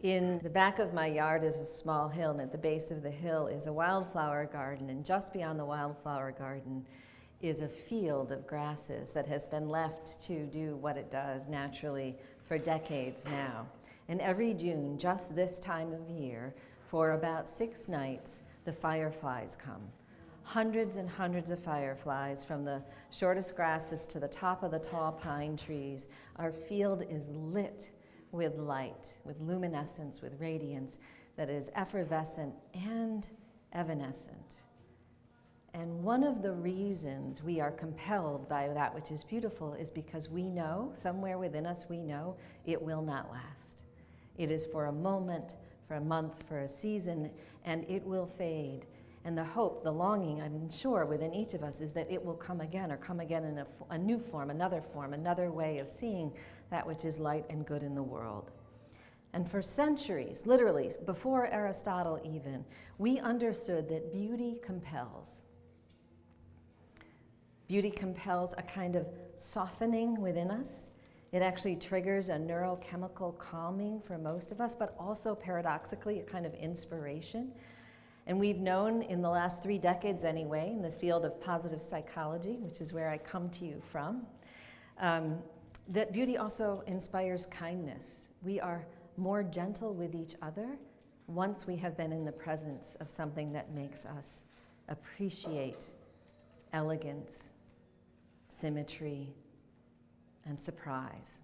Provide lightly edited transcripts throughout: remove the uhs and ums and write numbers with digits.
In the back of my yard is a small hill, and at the base of the hill is a wildflower garden, and just beyond the wildflower garden is a field of grasses that has been left to do what it does naturally for decades now. And every June, just this time of year, for about 6 nights, the fireflies come. Hundreds and hundreds of fireflies from the shortest grasses to the top of the tall pine trees. Our field is lit with light, with luminescence, with radiance that is effervescent and evanescent. And one of the reasons we are compelled by that which is beautiful is because we know, somewhere within us we know, it will not last. It is for a moment, for a month, for a season, and it will fade. And the hope, the longing, I'm sure, within each of us is that it will come again, or come again in a new form, another way of seeing that which is light and good in the world. And for centuries, literally, before Aristotle even, we understood that beauty compels. Beauty compels a kind of softening within us. It actually triggers a neurochemical calming for most of us, but also paradoxically a kind of inspiration. And we've known in the last 3 decades anyway, in the field of positive psychology, which is where I come to you from, that beauty also inspires kindness. We are more gentle with each other once we have been in the presence of something that makes us appreciate elegance, symmetry, and surprise.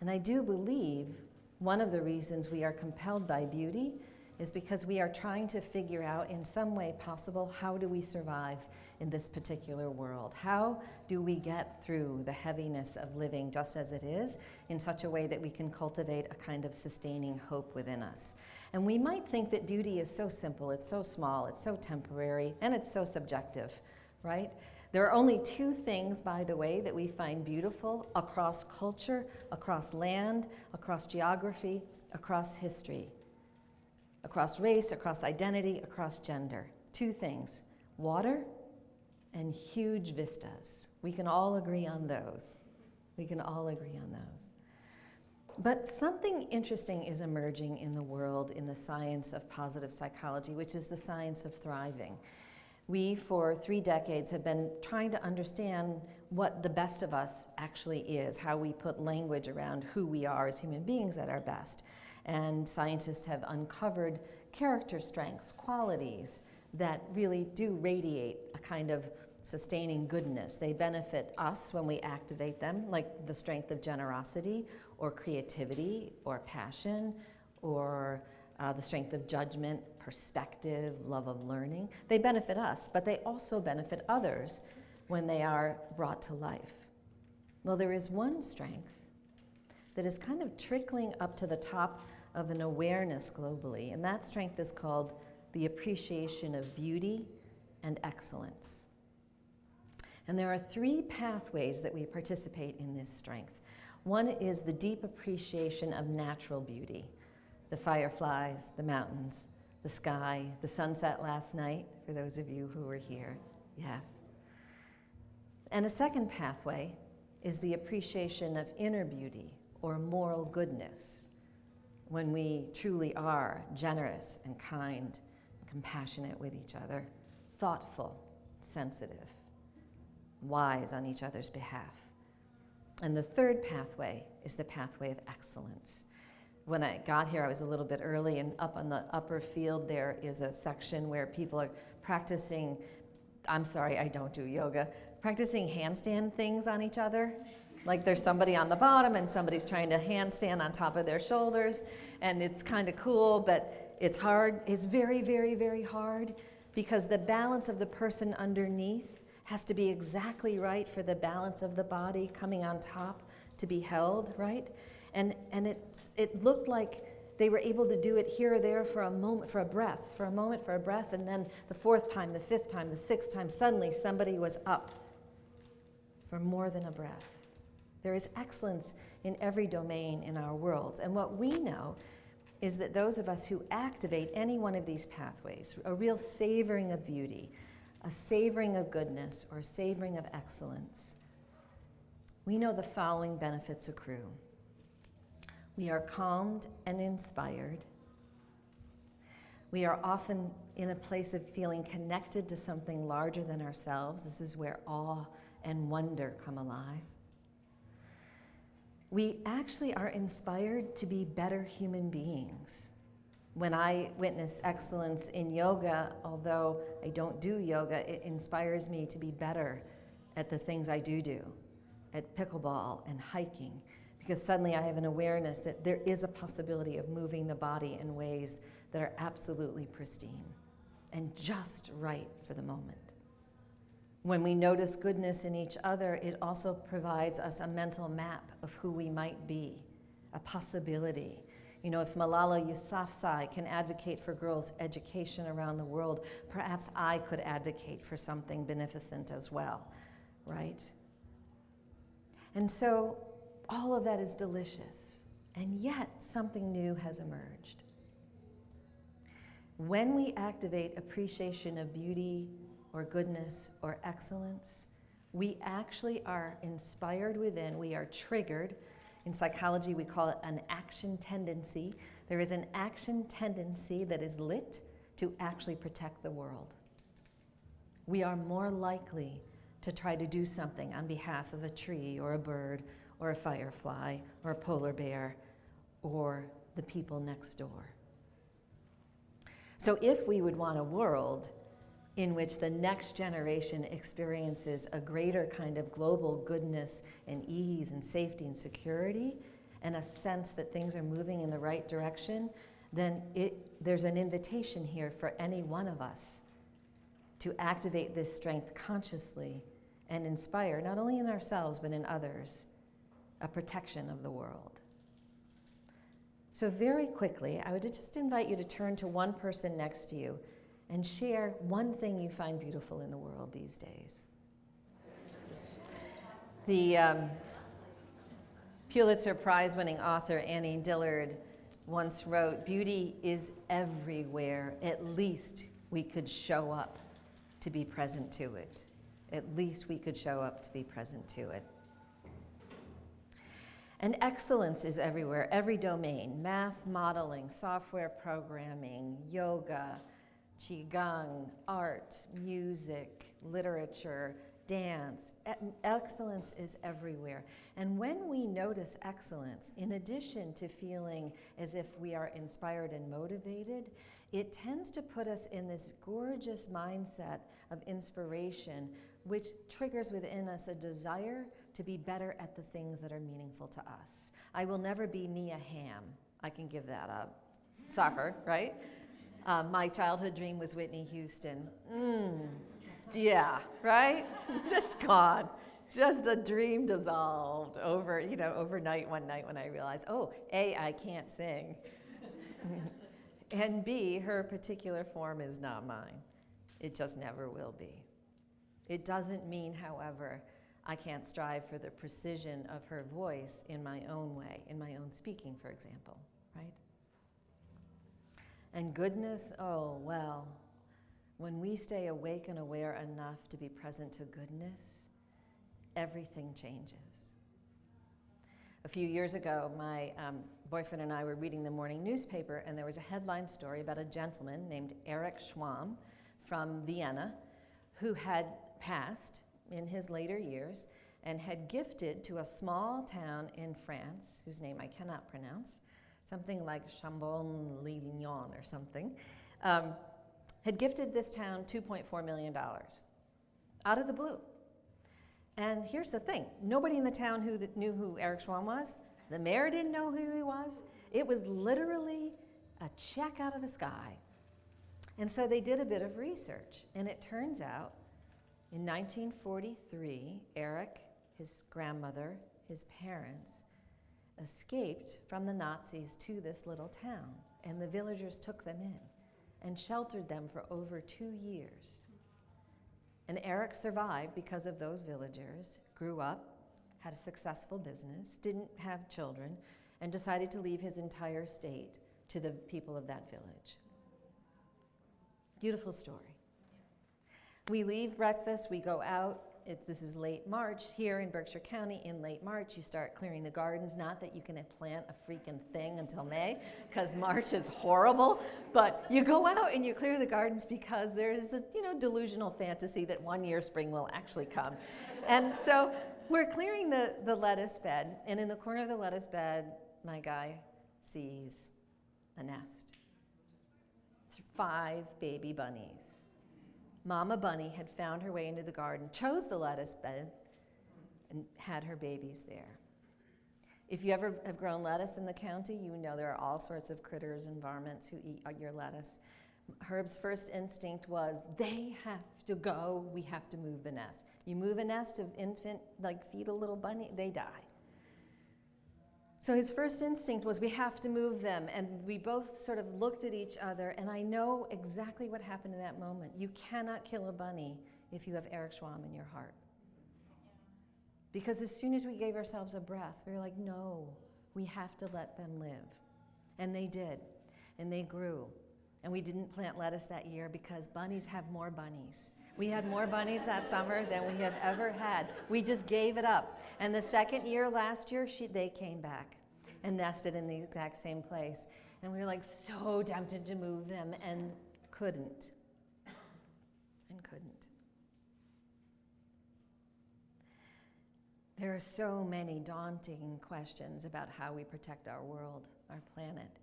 And I do believe one of the reasons we are compelled by beauty is because we are trying to figure out in some way possible, how do we survive in this particular world? How do we get through the heaviness of living just as it is in such a way that we can cultivate a kind of sustaining hope within us? And we might think that beauty is so simple, it's so small, it's so temporary, and it's so subjective, right? There are only 2 things, by the way, that we find beautiful across culture, across land, across geography, across history. Across race, across identity, across gender. 2 things, water and huge vistas. We can all agree on those. But something interesting is emerging in the world in the science of positive psychology, which is the science of thriving. We, for 3 decades, have been trying to understand what the best of us actually is, how we put language around who we are as human beings at our best. And scientists have uncovered character strengths, qualities that really do radiate a kind of sustaining goodness. They benefit us when we activate them, like the strength of generosity or creativity or passion or the strength of judgment, perspective, love of learning. They benefit us, but they also benefit others when they are brought to life. Well, there is one strength that is kind of trickling up to the top of an awareness globally, and that strength is called the appreciation of beauty and excellence. And there are 3 pathways that we participate in this strength. One is the deep appreciation of natural beauty, the fireflies, the mountains, the sky, the sunset last night, for those of you who were here, yes. And a second pathway is the appreciation of inner beauty, or moral goodness, when we truly are generous and kind and compassionate with each other, thoughtful, sensitive, wise on each other's behalf. And the third pathway is the pathway of excellence. When I got here, I was a little bit early, and up on the upper field there is a section where people are practicing, I'm sorry, I don't do yoga, practicing handstand things on each other. Like there's somebody on the bottom and somebody's trying to handstand on top of their shoulders, and it's kind of cool, but it's hard. It's very, very, very hard because the balance of the person underneath has to be exactly right for the balance of the body coming on top to be held, right? And it looked like they were able to do it here or there for a moment, for a breath, and then the 4th time, the 5th time, the 6th time, suddenly somebody was up for more than a breath. There is excellence in every domain in our worlds. And what we know is that those of us who activate any one of these pathways, a real savoring of beauty, a savoring of goodness, or a savoring of excellence, we know the following benefits accrue. We are calmed and inspired. We are often in a place of feeling connected to something larger than ourselves. This is where awe and wonder come alive. We actually are inspired to be better human beings. When I witness excellence in yoga, although I don't do yoga, it inspires me to be better at the things I do, at pickleball and hiking, because suddenly I have an awareness that there is a possibility of moving the body in ways that are absolutely pristine and just right for the moment. When we notice goodness in each other, it also provides us a mental map of who we might be, a possibility. You know, if Malala Yousafzai can advocate for girls' education around the world, perhaps I could advocate for something beneficent as well, right? And so all of that is delicious, and yet something new has emerged. When we activate appreciation of beauty or goodness or excellence, we actually are inspired within, we are triggered. In psychology, we call it an action tendency. There is an action tendency that is lit to actually protect the world. We are more likely to try to do something on behalf of a tree or a bird or a firefly or a polar bear or the people next door. So if we would want a world in which the next generation experiences a greater kind of global goodness and ease and safety and security, and a sense that things are moving in the right direction, then there's an invitation here for any one of us to activate this strength consciously and inspire, not only in ourselves but in others, a protection of the world. So very quickly, I would just invite you to turn to one person next to you and share one thing you find beautiful in the world these days. The Pulitzer Prize-winning author Annie Dillard once wrote, "Beauty is everywhere. At least we could show up to be present to it. At least we could show up to be present to it." And excellence is everywhere, every domain: math, modeling, software programming, yoga, qigong, art, music, literature, dance. Excellence is everywhere. And when we notice excellence, in addition to feeling as if we are inspired and motivated, it tends to put us in this gorgeous mindset of inspiration, which triggers within us a desire to be better at the things that are meaningful to us. I will never be Mia Hamm. I can give that up. Soccer, right? My childhood dream was Whitney Houston. Yeah, right? This gone. Just a dream dissolved overnight one night when I realized, A, I can't sing. And B, her particular form is not mine. It just never will be. It doesn't mean, however, I can't strive for the precision of her voice in my own way, in my own speaking, for example, right? And goodness, when we stay awake and aware enough to be present to goodness, everything changes. A few years ago, my boyfriend and I were reading the morning newspaper, and there was a headline story about a gentleman named Erich Schwamm from Vienna who had passed in his later years and had gifted to a small town in France, whose name I cannot pronounce, something like Chambon-Lignon or something, had gifted this town $2.4 million out of the blue. And here's the thing, nobody in the town knew who Erich Schwamm was. The mayor didn't know who he was. It was literally a check out of the sky. And so they did a bit of research, and it turns out in 1943, Erich, his grandmother, his parents, escaped from the Nazis to this little town, and the villagers took them in and sheltered them for over 2 years. And Erich survived because of those villagers, grew up, had a successful business, didn't have children, and decided to leave his entire estate to the people of that village. Beautiful story. We leave breakfast, we go out this is late March. Here in Berkshire County, in late March, you start clearing the gardens. Not that you can plant a freaking thing until May, because March is horrible. But you go out and you clear the gardens because there is a delusional fantasy that one year spring will actually come. And so we're clearing the lettuce bed, and in the corner of the lettuce bed, my guy sees a nest. 5 baby bunnies. Mama bunny had found her way into the garden, chose the lettuce bed, and had her babies there. If you ever have grown lettuce in the county, you know there are all sorts of critters and varmints who eat your lettuce. Herb's first instinct was, they have to go, we have to move the nest. You move a nest of infant, fetal little bunny, they die. So his first instinct was, we have to move them, and we both sort of looked at each other, and I know exactly what happened in that moment. You cannot kill a bunny if you have Eric Schwamm in your heart. Because as soon as we gave ourselves a breath, we were like, no, we have to let them live. And they did, and they grew. And we didn't plant lettuce that year because bunnies have more bunnies. We had more bunnies that summer than we have ever had. We just gave it up. And the second year, last year, they came back and nested in the exact same place. And we were so tempted to move them and couldn't. There are so many daunting questions about how we protect our world, our planet.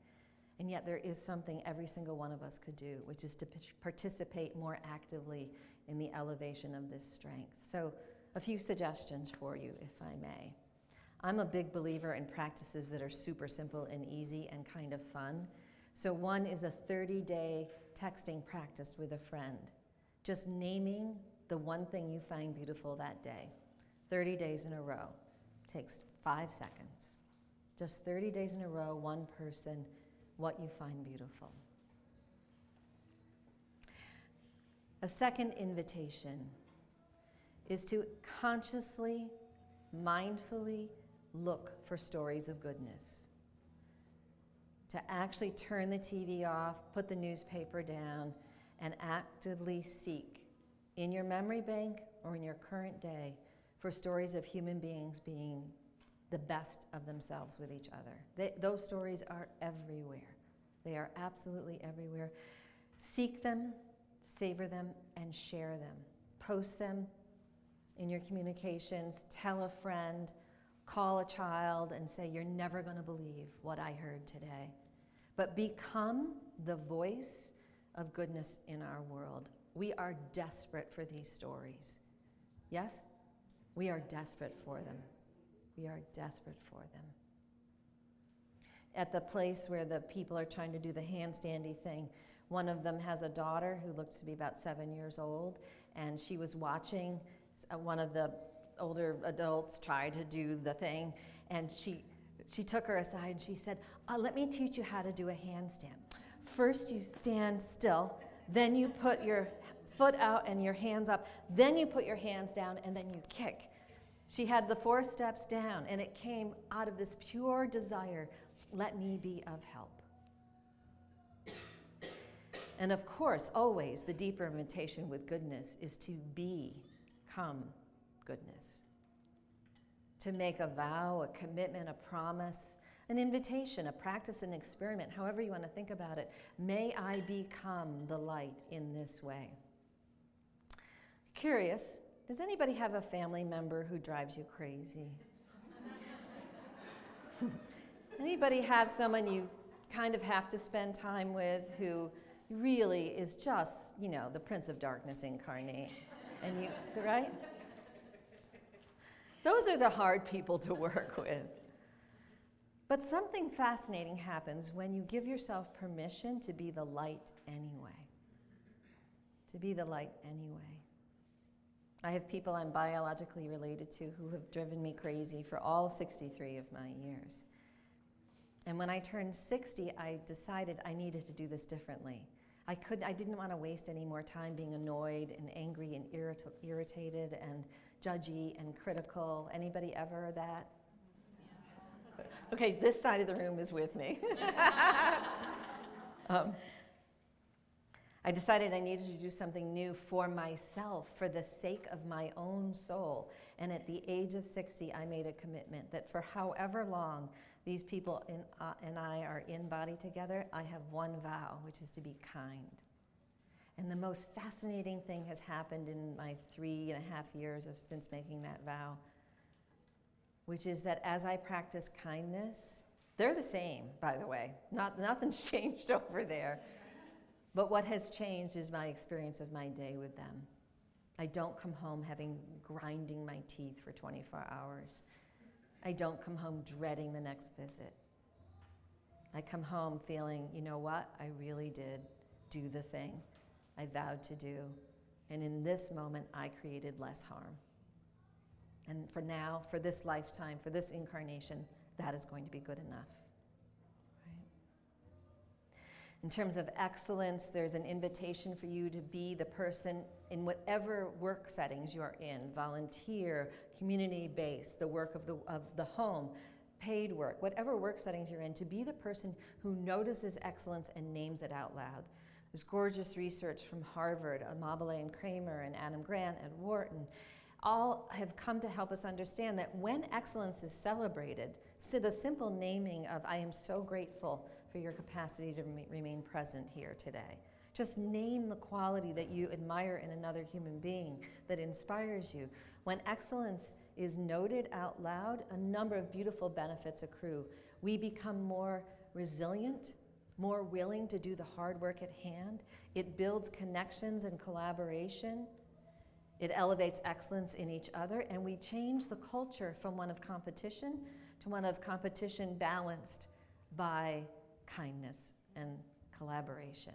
And yet there is something every single one of us could do, which is to participate more actively in the elevation of this strength. So a few suggestions for you, if I may. I'm a big believer in practices that are super simple and easy and kind of fun. So one is a 30-day texting practice with a friend, just naming the one thing you find beautiful that day. 30 days in a row. Takes 5 seconds. Just 30 days in a row, one person, what you find beautiful. A second invitation is to consciously, mindfully look for stories of goodness. To actually turn the TV off, put the newspaper down, and actively seek in your memory bank or in your current day for stories of human beings being the best of themselves with each other. Those stories are everywhere. They are absolutely everywhere. Seek them, savor them, and share them. Post them in your communications. Tell a friend. Call a child and say, you're never going to believe what I heard today. But become the voice of goodness in our world. We are desperate for these stories. Yes? We are desperate for them. We are desperate for them. At the place where the people are trying to do the handstandy thing, one of them has a daughter who looks to be about 7 years old, and she was watching one of the older adults try to do the thing, and she took her aside and she said, let me teach you how to do a handstand. First you stand still, then you put your foot out and your hands up, then you put your hands down, and then you kick. She had the 4 steps down, and it came out of this pure desire, let me be of help. And of course, always, the deeper invitation with goodness is to become goodness. To make a vow, a commitment, a promise, an invitation, a practice, an experiment, however you want to think about it. May I become the light in this way. Curious, does anybody have a family member who drives you crazy? Anybody have someone you kind of have to spend time with who really is just, the Prince of Darkness incarnate? And you, right? Those are the hard people to work with. But something fascinating happens when you give yourself permission to be the light anyway. To be the light anyway. I have people I'm biologically related to who have driven me crazy for all 63 of my years. And when I turned 60, I decided I needed to do this differently. I didn't want to waste any more time being annoyed and angry and irritated and judgy and critical. Anybody ever that? Okay, this side of the room is with me. I decided I needed to do something new for myself, for the sake of my own soul. And at the age of 60, I made a commitment that for however long these people and I are in body together, I have one vow, which is to be kind. And the most fascinating thing has happened in my 3.5 years since making that vow, which is that as I practice kindness, they're the same, by the way. Nothing's changed over there. But what has changed is my experience of my day with them. I don't come home grinding my teeth for 24 hours. I don't come home dreading the next visit. I come home feeling, you know what? I really did do the thing I vowed to do. And in this moment, I created less harm. And for now, for this lifetime, for this incarnation, that is going to be good enough. In terms of excellence, there's an invitation for you to be the person in whatever work settings you are in, volunteer, community-based, the work of the home, paid work, whatever work settings you're in, to be the person who notices excellence and names it out loud. There's gorgeous research from Harvard, Amabile and Kramer and Adam Grant and Wharton, all have come to help us understand that when excellence is celebrated, so the simple naming of, I am so grateful for your capacity to remain present here today. Just name the quality that you admire in another human being that inspires you. When excellence is noted out loud, a number of beautiful benefits accrue. We become more resilient, more willing to do the hard work at hand. It builds connections and collaboration. It elevates excellence in each other, and we change the culture from one of competition to one of competition balanced by kindness and collaboration.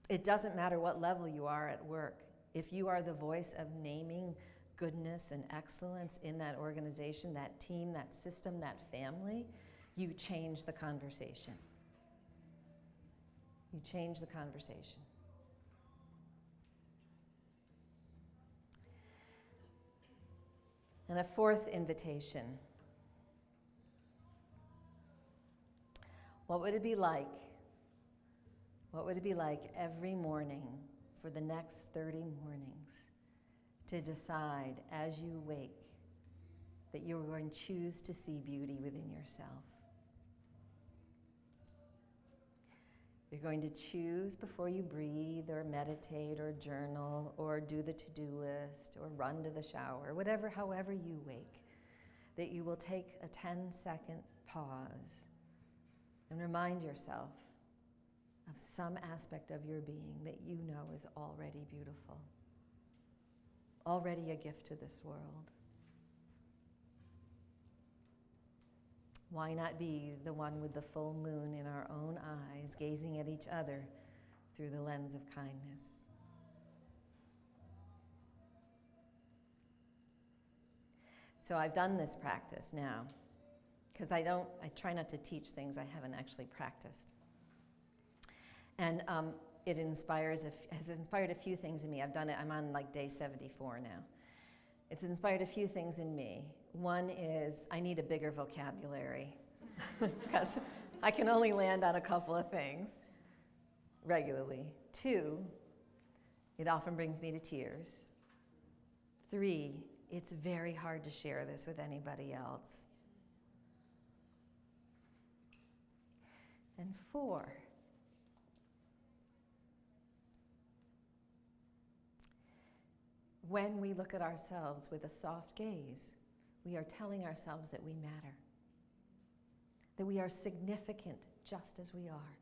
It doesn't matter what level you are at work. If you are the voice of naming goodness and excellence in that organization, that team, that system, that family, you change the conversation. You change the conversation. And a fourth invitation. What would it be like? What would it be like every morning for the next 30 mornings to decide as you wake that you're going to choose to see beauty within yourself? You're going to choose before you breathe or meditate or journal or do the to-do list or run to the shower, however you wake, that you will take a 10-second pause and remind yourself of some aspect of your being that you know is already beautiful, already a gift to this world. Why not be the one with the full moon in our own eyes, gazing at each other through the lens of kindness? So I've done this practice now, because I try not to teach things I haven't actually practiced. And it has inspired a few things in me. I've done it, I'm on like day 74 now. It's inspired a few things in me. One is I need a bigger vocabulary because I can only land on a couple of things regularly. 2, it often brings me to tears. 3, it's very hard to share this with anybody else. And 4, when we look at ourselves with a soft gaze, we are telling ourselves that we matter, that we are significant just as we are.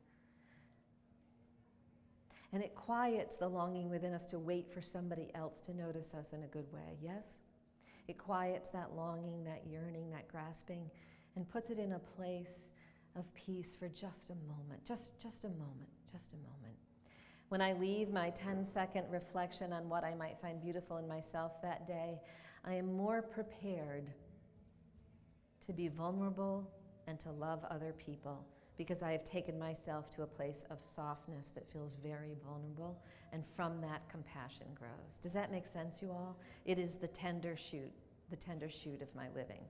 And it quiets the longing within us to wait for somebody else to notice us in a good way, yes? It quiets that longing, that yearning, that grasping, and puts it in a place of peace for just a moment, just a moment, just a moment. When I leave my 10-second reflection on what I might find beautiful in myself that day, I am more prepared to be vulnerable and to love other people because I have taken myself to a place of softness that feels very vulnerable, and from that compassion grows. Does that make sense, you all? It is the tender shoot of my living.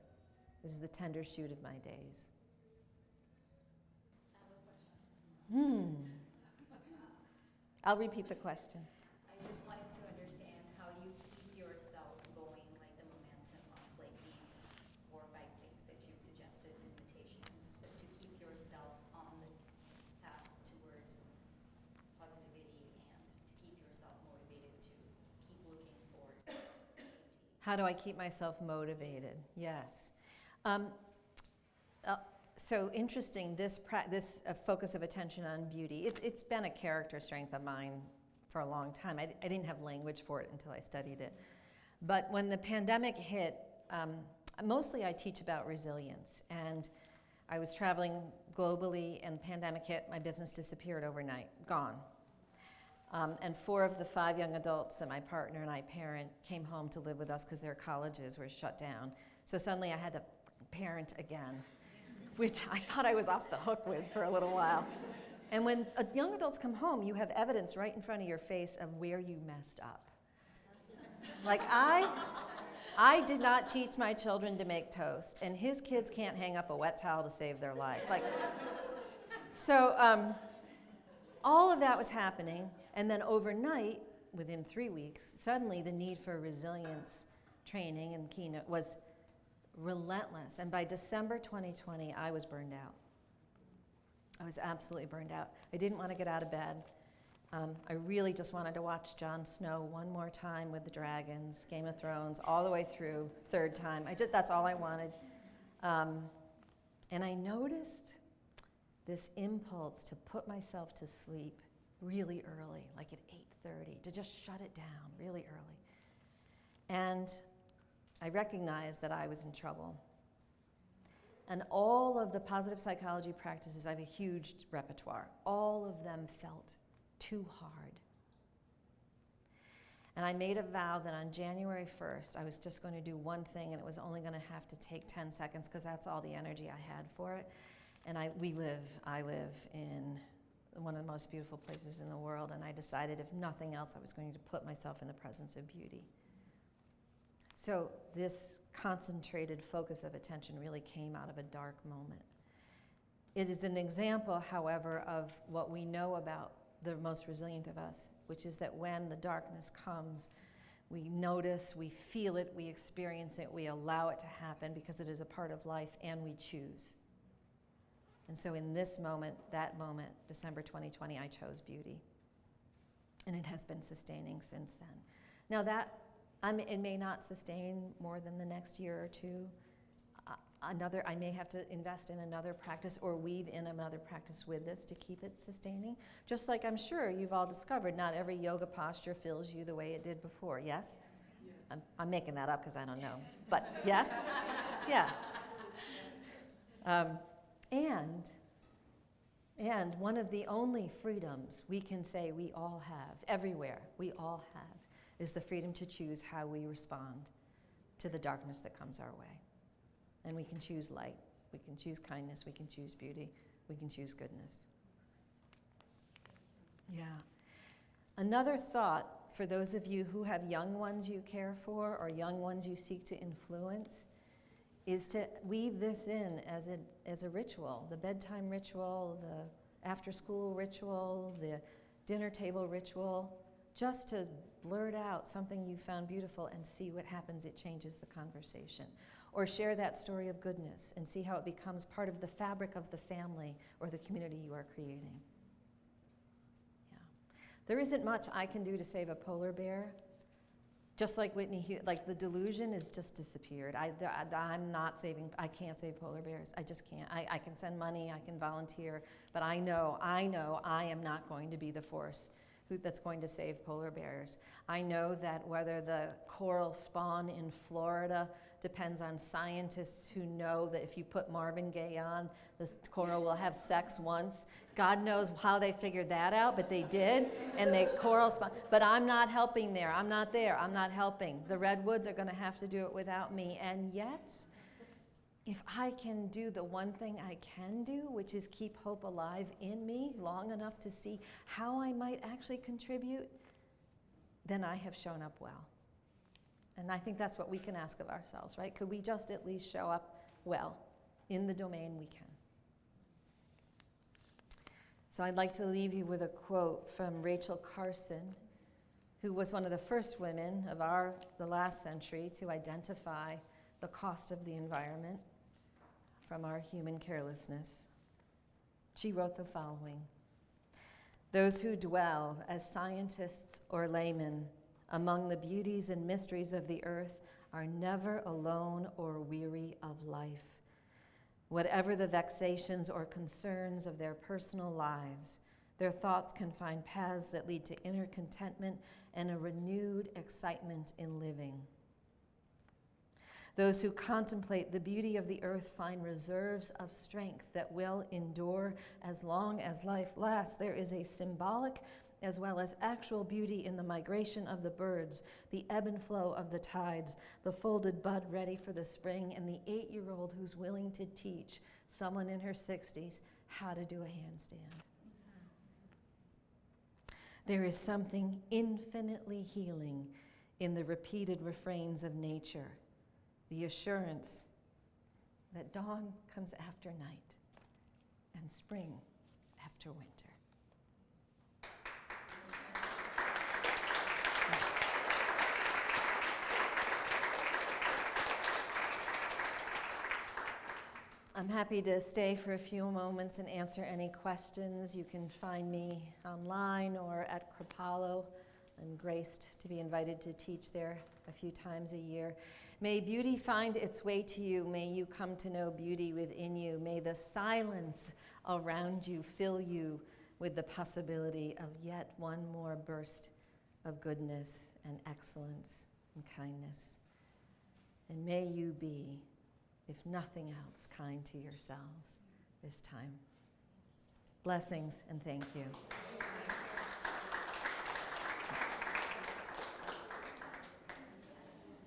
It is the tender shoot of my days. I'll repeat the question. I just wanted to understand how you keep yourself going, like the momentum of like these 4 or 5 things that you've suggested, limitations, but to keep yourself on the path towards positivity and to keep yourself motivated to keep looking forward. How do I keep myself motivated? Yes. So interesting, this focus of attention on beauty, it's been a character strength of mine for a long time. I didn't have language for it until I studied it. But when the pandemic hit, mostly I teach about resilience. And I was traveling globally and the pandemic hit, my business disappeared overnight, gone. And 4 of the 5 young adults that my partner and I parent came home to live with us because their colleges were shut down. So suddenly I had to parent again, which I thought I was off the hook with for a little while. And when young adults come home, you have evidence right in front of your face of where you messed up. Like I did not teach my children to make toast, and his kids can't hang up a wet towel to save their lives. So all of that was happening, and then overnight, within 3 weeks, suddenly the need for resilience training and keynote was relentless. And by December 2020, I was burned out. I was absolutely burned out. I didn't want to get out of bed. I really just wanted to watch Jon Snow one more time with the dragons, Game of Thrones, all the way through, 3rd time. That's all I wanted. And I noticed this impulse to put myself to sleep really early, like at 8:30, to just shut it down really early. And I recognized that I was in trouble. And all of the positive psychology practices, I have a huge repertoire. All of them felt too hard. And I made a vow that on January 1st, I was just going to do one thing, and it was only going to have to take 10 seconds because that's all the energy I had for it. And I live in one of the most beautiful places in the world, and I decided if nothing else, I was going to put myself in the presence of beauty. So this concentrated focus of attention really came out of a dark moment. It is an example, however, of what we know about the most resilient of us, which is that when the darkness comes, we notice, we feel it, we experience it, we allow it to happen because it is a part of life, and we choose. And so in this moment, that moment, December 2020, I chose beauty. And it has been sustaining since then. Now it may not sustain more than the next year or 2. I may have to invest in another practice or weave in another practice with this to keep it sustaining. Just like I'm sure you've all discovered, not every yoga posture fills you the way it did before, yes? Yes. I'm making that up because I don't know. But yes? Yes. And one of the only freedoms we can say we all have, everywhere, we all have, is the freedom to choose how we respond to the darkness that comes our way. And we can choose light, we can choose kindness, we can choose beauty, we can choose goodness. Yeah. Another thought for those of you who have young ones you care for or young ones you seek to influence is to weave this in as a ritual, the bedtime ritual, the after-school ritual, the dinner table ritual, just to blurt out something you found beautiful and see what happens. It changes the conversation. Or share that story of goodness and see how it becomes part of the fabric of the family or the community you are creating. Yeah. There isn't much I can do to save a polar bear. Just like like the delusion has just disappeared. I'm not saving, I can't save polar bears. I just can't. I can send money, I can volunteer, but I know I am not going to be the force that's going to save polar bears. I know that whether the coral spawn in Florida depends on scientists who know that if you put Marvin Gaye on, this coral will have sex once. God knows how they figured that out, but they did, and the coral spawn. But I'm not helping there. I'm not there. I'm not helping. The redwoods are going to have to do it without me. And yet, if I can do the one thing I can do, which is keep hope alive in me long enough to see how I might actually contribute, then I have shown up well. And I think that's what we can ask of ourselves, right? Could we just at least show up well in the domain we can? So I'd like to leave you with a quote from Rachel Carson, who was one of the first women of the last century to identify the cost of the environment from our human carelessness. She wrote the following: "Those who dwell as scientists or laymen among the beauties and mysteries of the earth are never alone or weary of life. Whatever the vexations or concerns of their personal lives, their thoughts can find paths that lead to inner contentment and a renewed excitement in living. Those who contemplate the beauty of the earth find reserves of strength that will endure as long as life lasts. There is a symbolic as well as actual beauty in the migration of the birds, the ebb and flow of the tides, the folded bud ready for the spring, and the 8-year-old who's willing to teach someone in her 60s how to do a handstand. There is something infinitely healing in the repeated refrains of nature, the assurance that dawn comes after night and spring after winter." I'm happy to stay for a few moments and answer any questions. You can find me online or at Kripalu. I'm graced to be invited to teach there a few times a year. May beauty find its way to you. May you come to know beauty within you. May the silence around you fill you with the possibility of yet one more burst of goodness and excellence and kindness. And may you be, if nothing else, kind to yourselves this time. Blessings and thank you.